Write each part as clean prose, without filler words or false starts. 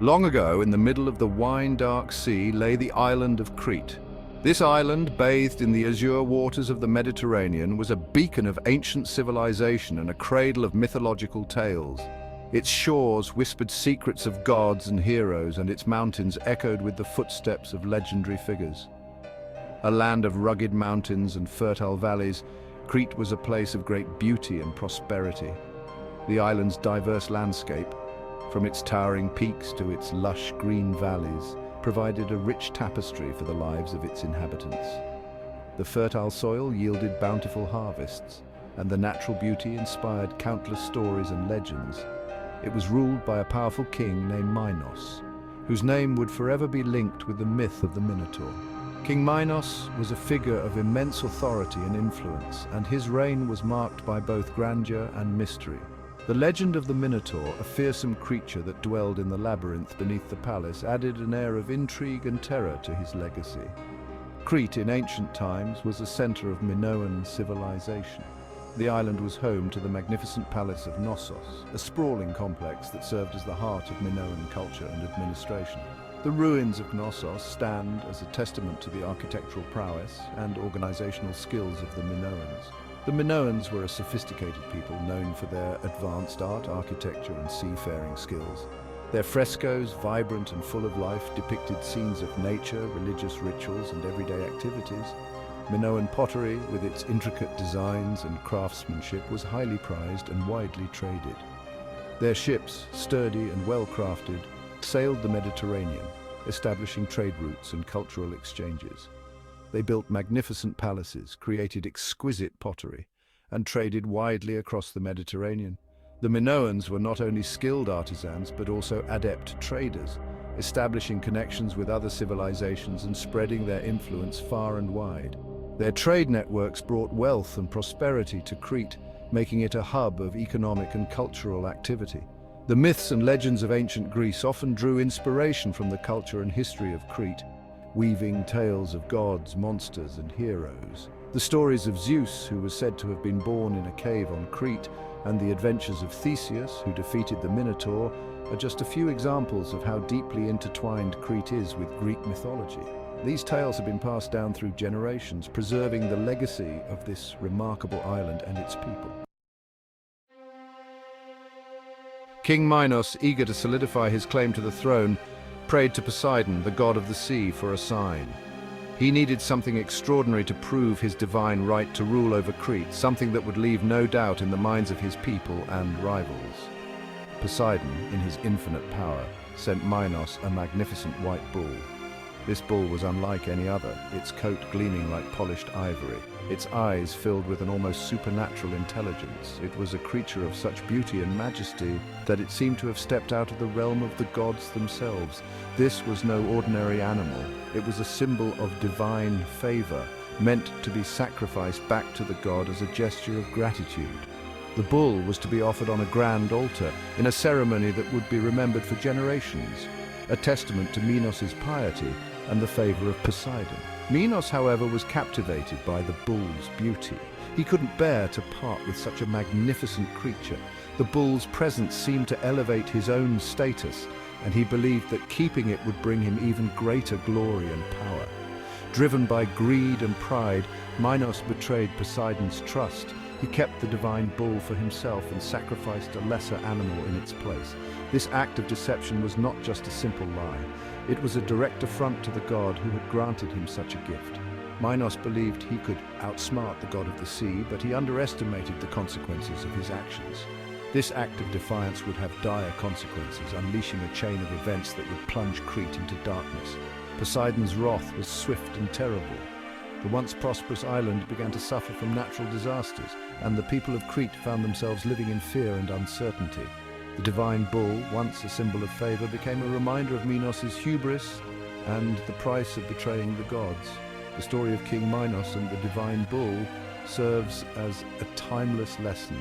Long ago, in the middle of the wine-dark sea, lay the island of Crete. This island, bathed in the azure waters of the Mediterranean, was a beacon of ancient civilization and a cradle of mythological tales. Its shores whispered secrets of gods and heroes, and its mountains echoed with the footsteps of legendary figures. A land of rugged mountains and fertile valleys, Crete was a place of great beauty and prosperity. The island's diverse landscape, from its towering peaks to its lush green valleys, provided a rich tapestry for the lives of its inhabitants. The fertile soil yielded bountiful harvests, and the natural beauty inspired countless stories and legends. It was ruled by a powerful king named Minos, whose name would forever be linked with the myth of the Minotaur. King Minos was a figure of immense authority and influence, and his reign was marked by both grandeur and mystery. The legend of the Minotaur, a fearsome creature that dwelled in the labyrinth beneath the palace, added an air of intrigue and terror to his legacy. Crete in ancient times was a center of Minoan civilization. The island was home to the magnificent palace of Knossos, a sprawling complex that served as the heart of Minoan culture and administration. The ruins of Knossos stand as a testament to the architectural prowess and organizational skills of the Minoans. The Minoans were a sophisticated people known for their advanced art, architecture, and seafaring skills. Their frescoes, vibrant and full of life, depicted scenes of nature, religious rituals, and everyday activities. Minoan pottery, with its intricate designs and craftsmanship, was highly prized and widely traded. Their ships, sturdy and well-crafted, sailed the Mediterranean, establishing trade routes and cultural exchanges. They built magnificent palaces, created exquisite pottery, and traded widely across the Mediterranean. The Minoans were not only skilled artisans, but also adept traders, establishing connections with other civilizations and spreading their influence far and wide. Their trade networks brought wealth and prosperity to Crete, making it a hub of economic and cultural activity. The myths and legends of ancient Greece often drew inspiration from the culture and history of Crete, weaving tales of gods, monsters, and heroes. The stories of Zeus, who was said to have been born in a cave on Crete, and the adventures of Theseus, who defeated the Minotaur, are just a few examples of how deeply intertwined Crete is with Greek mythology. These tales have been passed down through generations, preserving the legacy of this remarkable island and its people. King Minos, eager to solidify his claim to the throne, prayed to Poseidon, the god of the sea, for a sign. He needed something extraordinary to prove his divine right to rule over Crete, something that would leave no doubt in the minds of his people and rivals. Poseidon, in his infinite power, sent Minos a magnificent white bull. This bull was unlike any other, its coat gleaming like polished ivory, its eyes filled with an almost supernatural intelligence. It was a creature of such beauty and majesty that it seemed to have stepped out of the realm of the gods themselves. This was no ordinary animal. It was a symbol of divine favor, meant to be sacrificed back to the god as a gesture of gratitude. The bull was to be offered on a grand altar, in a ceremony that would be remembered for generations, a testament to Minos' piety and the favor of Poseidon. Minos, however, was captivated by the bull's beauty. He couldn't bear to part with such a magnificent creature. The bull's presence seemed to elevate his own status, and he believed that keeping it would bring him even greater glory and power. Driven by greed and pride, Minos betrayed Poseidon's trust. He kept the divine bull for himself and sacrificed a lesser animal in its place. This act of deception was not just a simple lie. It was a direct affront to the god who had granted him such a gift. Minos believed he could outsmart the god of the sea, but he underestimated the consequences of his actions. This act of defiance would have dire consequences, unleashing a chain of events that would plunge Crete into darkness. Poseidon's wrath was swift and terrible. The once prosperous island began to suffer from natural disasters, and the people of Crete found themselves living in fear and uncertainty. The divine bull, once a symbol of favor, became a reminder of Minos' hubris and the price of betraying the gods. The story of King Minos and the divine bull serves as a timeless lesson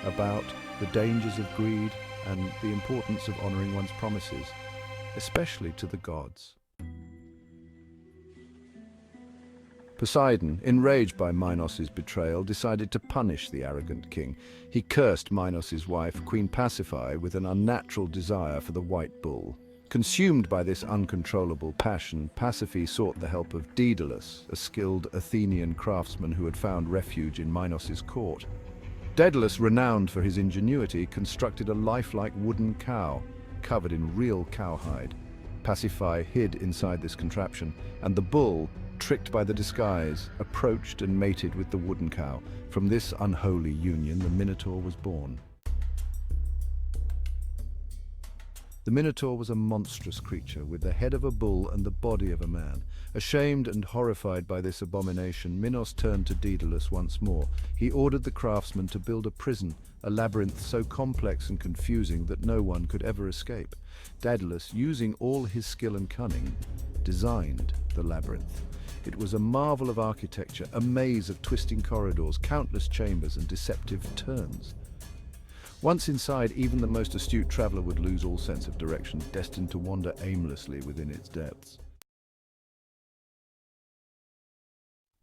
about the dangers of greed and the importance of honoring one's promises, especially to the gods. Poseidon, enraged by Minos' betrayal, decided to punish the arrogant king. He cursed Minos' wife, Queen Pasiphae, with an unnatural desire for the white bull. Consumed by this uncontrollable passion, Pasiphae sought the help of Daedalus, a skilled Athenian craftsman who had found refuge in Minos' court. Daedalus, renowned for his ingenuity, constructed a lifelike wooden cow, covered in real cowhide. Pasiphae hid inside this contraption, and the bull, tricked by the disguise, approached and mated with the wooden cow. From this unholy union, the Minotaur was born. The Minotaur was a monstrous creature with the head of a bull and the body of a man. Ashamed and horrified by this abomination, Minos turned to Daedalus once more. He ordered the craftsman to build a prison, a labyrinth so complex and confusing that no one could ever escape. Daedalus, using all his skill and cunning, designed the labyrinth. It was a marvel of architecture, a maze of twisting corridors, countless chambers and deceptive turns. Once inside, even the most astute traveler would lose all sense of direction, destined to wander aimlessly within its depths.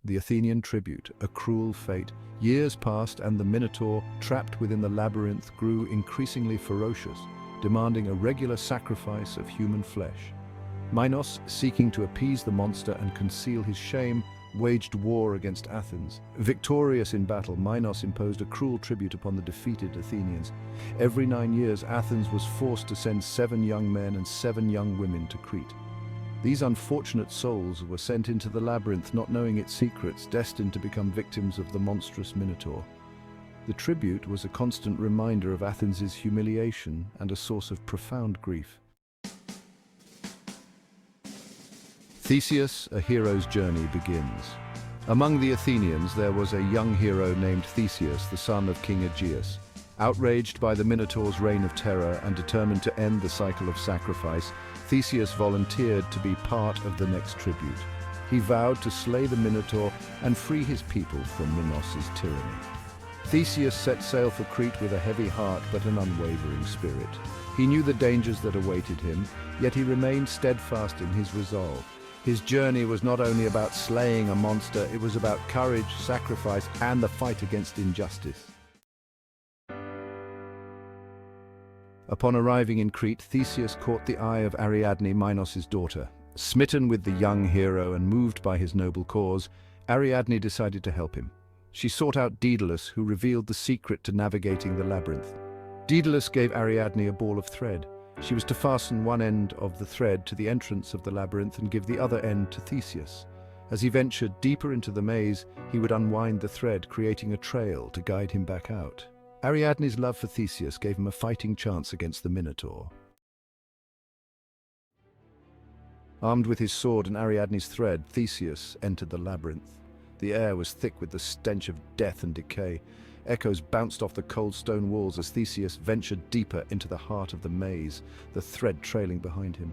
The Athenian tribute, a cruel fate. Years passed, and the Minotaur, trapped within the labyrinth, grew increasingly ferocious, demanding a regular sacrifice of human flesh. Minos, seeking to appease the monster and conceal his shame, waged war against Athens. Victorious in battle, Minos imposed a cruel tribute upon the defeated Athenians. Every 9 years, Athens was forced to send 7 young men and 7 young women to Crete. These unfortunate souls were sent into the labyrinth, not knowing its secrets, destined to become victims of the monstrous Minotaur. The tribute was a constant reminder of Athens' humiliation and a source of profound grief. Theseus, a hero's journey, begins. Among the Athenians, there was a young hero named Theseus, the son of King Aegeus. Outraged by the Minotaur's reign of terror and determined to end the cycle of sacrifice, Theseus volunteered to be part of the next tribute. He vowed to slay the Minotaur and free his people from Minos' tyranny. Theseus set sail for Crete with a heavy heart but an unwavering spirit. He knew the dangers that awaited him, yet he remained steadfast in his resolve. His journey was not only about slaying a monster, it was about courage, sacrifice, and the fight against injustice. Upon arriving in Crete, Theseus caught the eye of Ariadne, Minos' daughter. Smitten with the young hero and moved by his noble cause, Ariadne decided to help him. She sought out Daedalus, who revealed the secret to navigating the labyrinth. Daedalus gave Ariadne a ball of thread. She was to fasten one end of the thread to the entrance of the labyrinth and give the other end to Theseus. As he ventured deeper into the maze, he would unwind the thread, creating a trail to guide him back out. Ariadne's love for Theseus gave him a fighting chance against the Minotaur. Armed with his sword and Ariadne's thread, Theseus entered the labyrinth. The air was thick with the stench of death and decay. Echoes bounced off the cold stone walls as Theseus ventured deeper into the heart of the maze, the thread trailing behind him.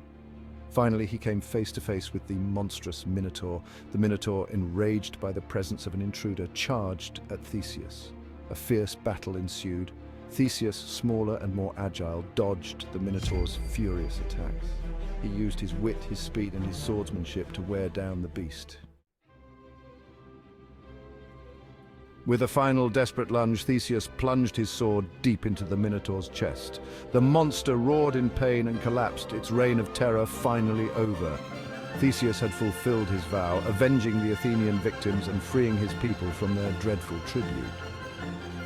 Finally, he came face to face with the monstrous Minotaur. The Minotaur, enraged by the presence of an intruder, charged at Theseus. A fierce battle ensued. Theseus, smaller and more agile, dodged the Minotaur's furious attacks. He used his wit, his speed, and his swordsmanship to wear down the beast. With a final desperate lunge, Theseus plunged his sword deep into the Minotaur's chest. The monster roared in pain and collapsed, its reign of terror finally over. Theseus had fulfilled his vow, avenging the Athenian victims and freeing his people from their dreadful tribute.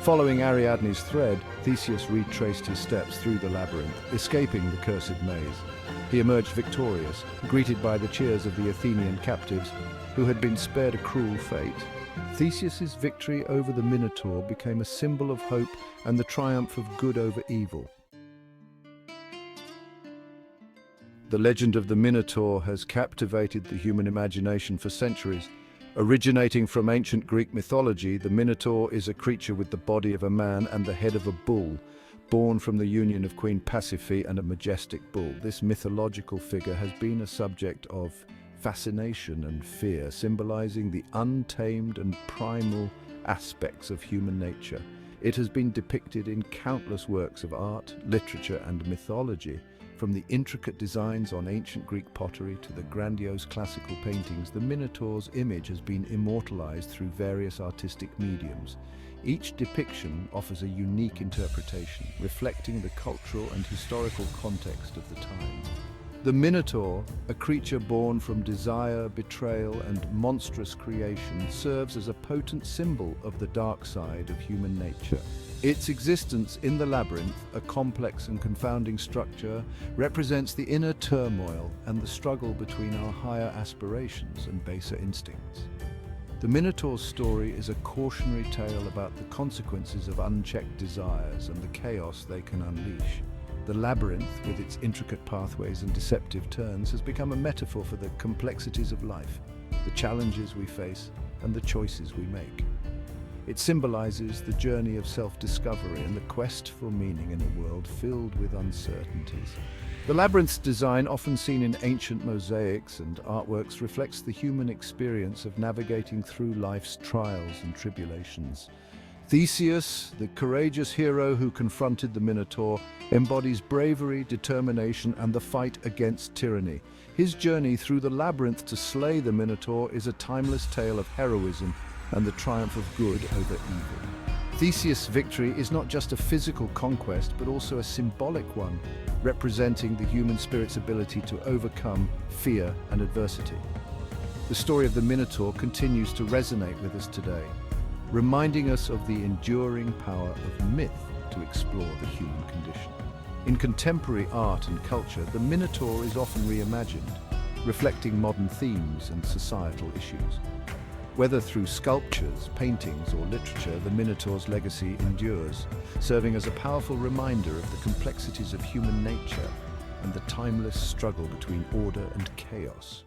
Following Ariadne's thread, Theseus retraced his steps through the labyrinth, escaping the cursed maze. He emerged victorious, greeted by the cheers of the Athenian captives, who had been spared a cruel fate. Theseus's victory over the Minotaur became a symbol of hope and the triumph of good over evil. The legend of the Minotaur has captivated the human imagination for centuries. Originating from ancient Greek mythology, the Minotaur is a creature with the body of a man and the head of a bull, born from the union of Queen Pasiphae and a majestic bull. This mythological figure has been a subject of fascination and fear, symbolizing the untamed and primal aspects of human nature. It has been depicted in countless works of art, literature, and mythology. From the intricate designs on ancient Greek pottery to the grandiose classical paintings, the Minotaur's image has been immortalized through various artistic mediums. Each depiction offers a unique interpretation, reflecting the cultural and historical context of the time. The Minotaur, a creature born from desire, betrayal, and monstrous creation, serves as a potent symbol of the dark side of human nature. Its existence in the labyrinth, a complex and confounding structure, represents the inner turmoil and the struggle between our higher aspirations and baser instincts. The Minotaur's story is a cautionary tale about the consequences of unchecked desires and the chaos they can unleash. The labyrinth, with its intricate pathways and deceptive turns, has become a metaphor for the complexities of life, the challenges we face, and the choices we make. It symbolizes the journey of self-discovery and the quest for meaning in a world filled with uncertainties. The labyrinth's design, often seen in ancient mosaics and artworks, reflects the human experience of navigating through life's trials and tribulations. Theseus, the courageous hero who confronted the Minotaur, embodies bravery, determination, and the fight against tyranny. His journey through the labyrinth to slay the Minotaur is a timeless tale of heroism and the triumph of good over evil. Theseus' victory is not just a physical conquest, but also a symbolic one, representing the human spirit's ability to overcome fear and adversity. The story of the Minotaur continues to resonate with us today, reminding us of the enduring power of myth to explore the human condition. In contemporary art and culture, the Minotaur is often reimagined, reflecting modern themes and societal issues. Whether through sculptures, paintings, or literature, the Minotaur's legacy endures, serving as a powerful reminder of the complexities of human nature and the timeless struggle between order and chaos.